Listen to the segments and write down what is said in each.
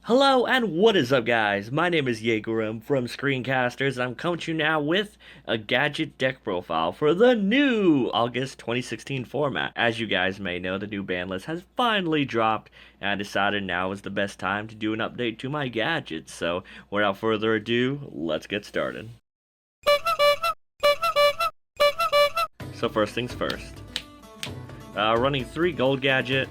Hello and what is up guys, my name is Yugioh from SCREENCASTERS and I'm coming to you now with a gadget deck profile for the new August 2016 format. As you guys may know, the new ban list has finally dropped and I decided now is the best time to do an update to my gadgets. So without further ado, let's get started. So first things first, running 3 gold gadget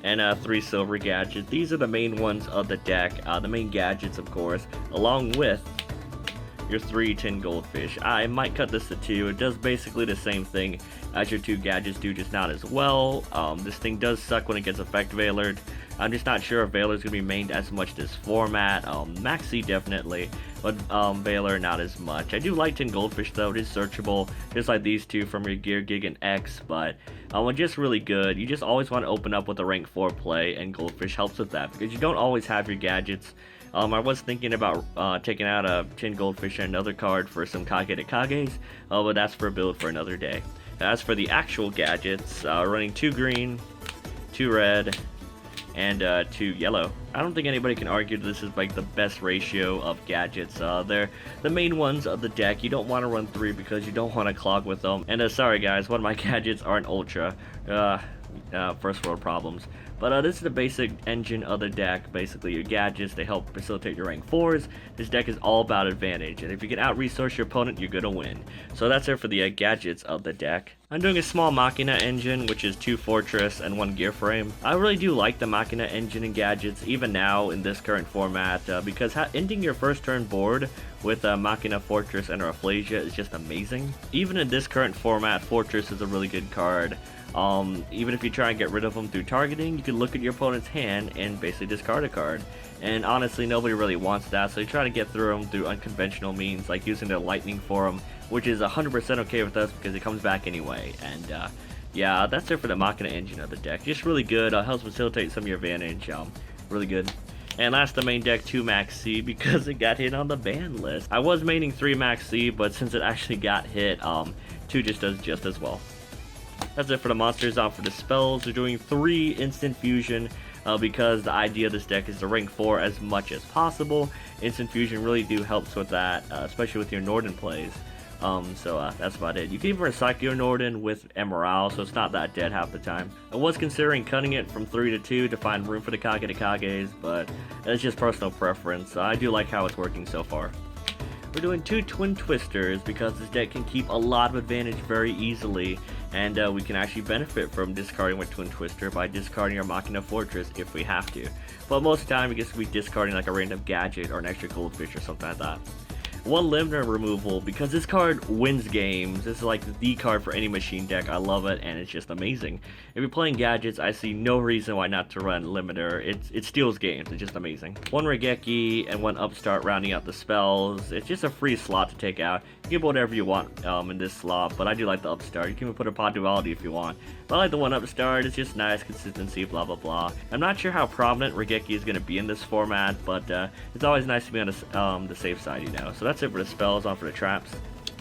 and 3 silver gadgets. These are the main ones of the deck, the main gadgets of course, along with your 3 tin goldfish. I might cut this to 2. It does basically the same thing as your 2 gadgets do, just not as well. This thing does suck when it gets effect veilered. I'm just not sure if Veiler's going to be mained as much this format. Maxi definitely, but Veiler not as much. I do like Tin Goldfish though, it is searchable, just like these two from your Gear Gig and X, but just really good. You just always want to open up with a rank 4 play, and Goldfish helps with that, because you don't always have your gadgets. I was thinking about taking out a Tin Goldfish and another card for some Kagetokages, but that's for a build for another day. As for the actual gadgets, running 2 green, 2 red, and 2 yellow. I don't think anybody can argue this is like the best ratio of gadgets. They're the main ones of the deck. You don't want to run 3 because you don't want to clog with them. And sorry guys, one of my gadgets aren't ultra. First world problems. But this is the basic engine of the deck. Basically your gadgets, they help facilitate your rank 4s. This deck is all about advantage, and if you can out-resource your opponent, you're gonna win. So that's it for the gadgets of the deck. I'm doing a small Machina engine, which is 2 fortress and 1 gear frame. I really do like the Machina engine and gadgets, even now in this current format, because ending your first turn board with Machina Fortress and Rafflesia is just amazing. Even in this current format, Fortress is a really good card. Even if you try and get rid of them through targeting, you can look at your opponent's hand and basically discard a card. And honestly, nobody really wants that, so you try to get through them through unconventional means, like using their lightning for them, which is 100% okay with us because it comes back anyway. And yeah, that's it for the Machina engine of the deck. Just really good, helps facilitate some of your advantage, really good. And last, the main deck, 2 Max C, because it got hit on the ban list. I was maining 3 Max C, but since it actually got hit, 2 just does just as well. That's it for the monsters. For the spells, we're doing 3 instant fusion, because the idea of this deck is to rank 4 as much as possible. Instant fusion really helps with that, especially with your Norden plays. So that's about it. You can even recycle your Norden with Emerald, so it's not that dead half the time. I was considering cutting it from 3 to 2 to find room for the Kagetokages, but it's just personal preference. I do like how it's working so far. We're doing 2 Twin Twisters because this deck can keep a lot of advantage very easily, and we can actually benefit from discarding with Twin Twister by discarding our Machina Fortress if we have to. But most of the time, we guess we'll be discarding like a random gadget or an extra goldfish or something like that. 1 Limiter removal, because this card wins games. This is like the card for any machine deck. I love it, and it's just amazing. If you're playing gadgets, I see no reason why not to run Limiter. It steals games. It's just amazing. 1 Regeki and 1 Upstart rounding out the spells. It's just a free slot to take out. You can put whatever you want in this slot, but I do like the Upstart. You can even put a Pod Duality if you want. But I like the 1 Upstart. It's just nice, consistency, blah blah blah. I'm not sure how prominent Regeki is going to be in this format, but it's always nice to be on the safe side, you know. So that's it for the spells. On for the traps.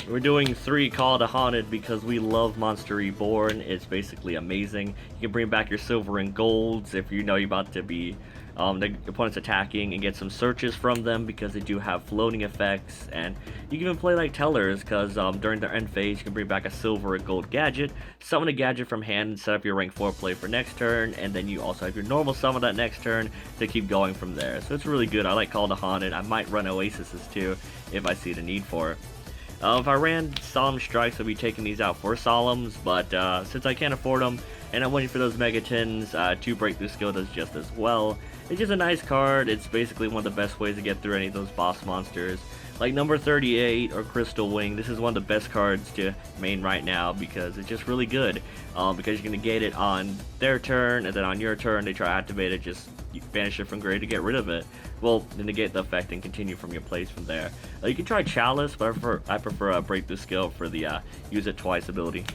We're doing 3 Call to Haunted because we love Monster Reborn. It's basically amazing. You can bring back your silver and golds if you know you're about to be the opponent's attacking, and get some searches from them because they do have floating effects. And you can even play like Tellers because during their end phase you can bring back a silver and gold gadget, summon a gadget from hand, and set up your rank 4 play for next turn, and then you also have your normal summon that next turn to keep going from there. So it's really good. I like Call to Haunted. I might run Oases too if I see the need for it. If I ran Solemn Strikes, I'll be taking these out for Solemns, but since I can't afford them and I'm waiting for those Megatins, 2 Breakthrough Skill does just as well. It's just a nice card. It's basically one of the best ways to get through any of those boss monsters. Like number 38 or Crystal Wing, this is one of the best cards to main right now because it's just really good. Because you can negate it on their turn, and then on your turn they try to activate it, just banish it from grade to get rid of it. Well, negate the effect and continue from your place from there. You can try Chalice, but I prefer a Breakthrough Skill for the use it twice ability.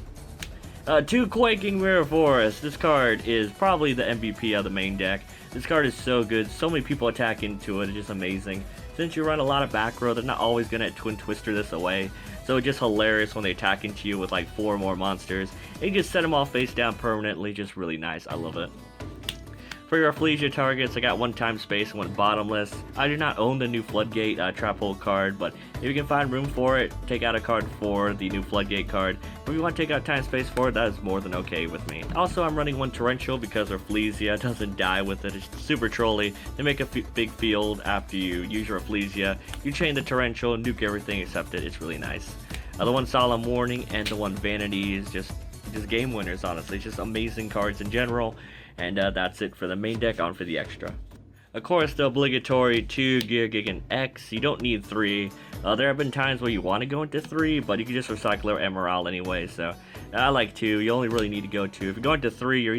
2 Quaking Mirror Forest. This card is probably the MVP of the main deck. This card is so good. So many people attack into it. It's just amazing. Since you run a lot of back row, they're not always going to Twin Twister this away. So it's just hilarious when they attack into you with like 4 more monsters. And you just set them all face down permanently. Just really nice. I love it. For your Ecclesia targets, I got one time space and one bottomless. I do not own the new Floodgate trap hole card, but if you can find room for it, take out a card for the new Floodgate card. If you want to take out time space for it, that is more than okay with me. Also, I'm running one Torrential because Ecclesia doesn't die with it. It's super trolly. They make a big field after you use your Ecclesia. You chain the Torrential, nuke everything except it. It's really nice. The one Solemn Warning and the one Vanity is just game winners, honestly. It's just amazing cards in general. And that's it for the main deck. On for the extra. Of course, the obligatory 2 Gear Gigant X. You don't need 3. There have been times where you want to go into 3, but you can just recycle your Emerald anyway. So I like 2. You only really need to go 2. If you go into 3, you're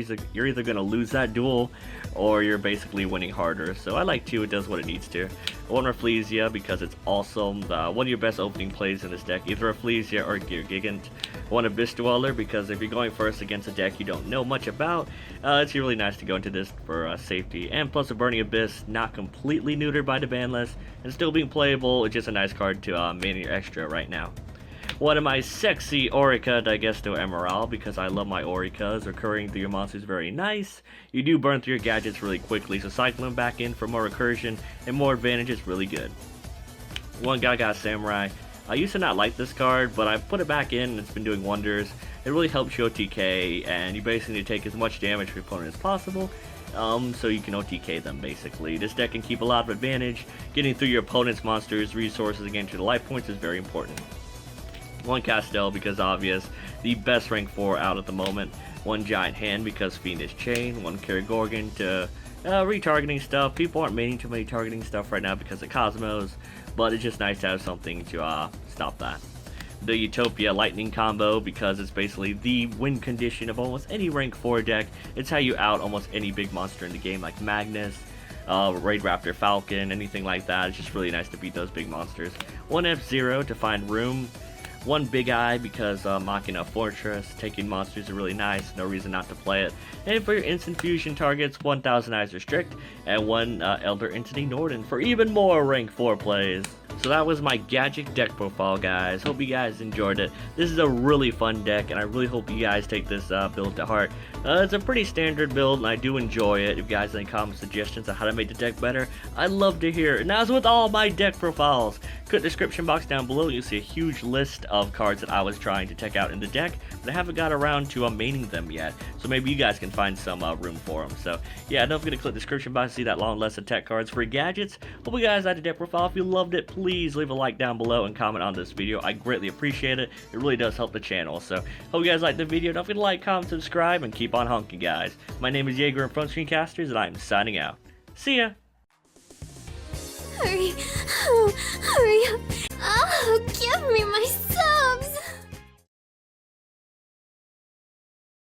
either going to lose that duel, or you're basically winning harder. So I like 2. It does what it needs to. One Rafflesia because it's awesome. One of your best opening plays in this deck, either Rafflesia or Gear Gigant. One Abyss Dweller because if you're going first against a deck you don't know much about, it's really nice to go into this for safety. And plus a Burning Abyss, not completely neutered by the ban list and still being playable. It's just a nice card to main your extra right now. One of my sexy Orica Digesto Emerald because I love my Oricas. Recurring through your monsters is very nice. You do burn through your gadgets really quickly, so cycling back in for more recursion and more advantage is really good. One Gaga Samurai. I used to not like this card, but I put it back in and it's been doing wonders. It really helps you OTK, and you basically need to take as much damage from your opponent as possible, so you can OTK them basically. This deck can keep a lot of advantage. Getting through your opponent's monsters, resources, and getting to the life points is very important. One Castel because obvious, the best rank 4 out at the moment. One Giant Hand because Fiendish Chain. One Kerrigorgon to retargeting stuff. People aren't maining too many targeting stuff right now because of Cosmos, but it's just nice to have something to stop that. The Utopia Lightning combo because it's basically the win condition of almost any rank 4 deck. It's how you out almost any big monster in the game like Magnus, Raid Raptor Falcon, anything like that. It's just really nice to beat those big monsters. One F-Zero to find room. One Big Eye because Machina Fortress, taking monsters are really nice, no reason not to play it. And for your instant fusion targets, 1000 Eyes Restrict, and one Elder Entity Norden for even more rank 4 plays. So that was my gadget deck profile, guys. Hope you guys enjoyed it. This is a really fun deck, and I really hope you guys take this build to heart. It's a pretty standard build, and I do enjoy it. If you guys have any comment suggestions on how to make the deck better, I'd love to hear it. And as with all my deck profiles, click the description box down below. You'll see a huge list of cards that I was trying to check out in the deck, but I haven't got around to maining them yet. So maybe you guys can find some room for them. So yeah, don't forget to click the description box to see that long list of tech cards for gadgets. Hope you guys liked the deck profile. If you loved it, please leave a like down below and comment on this video. I greatly appreciate it. It really does help the channel. So hope you guys liked the video. Don't forget to like, comment, subscribe, and keep on honking, guys. My name is Jaeger from SCREENCASTERS, and I'm signing out. See ya! Hurry! Oh, hurry up!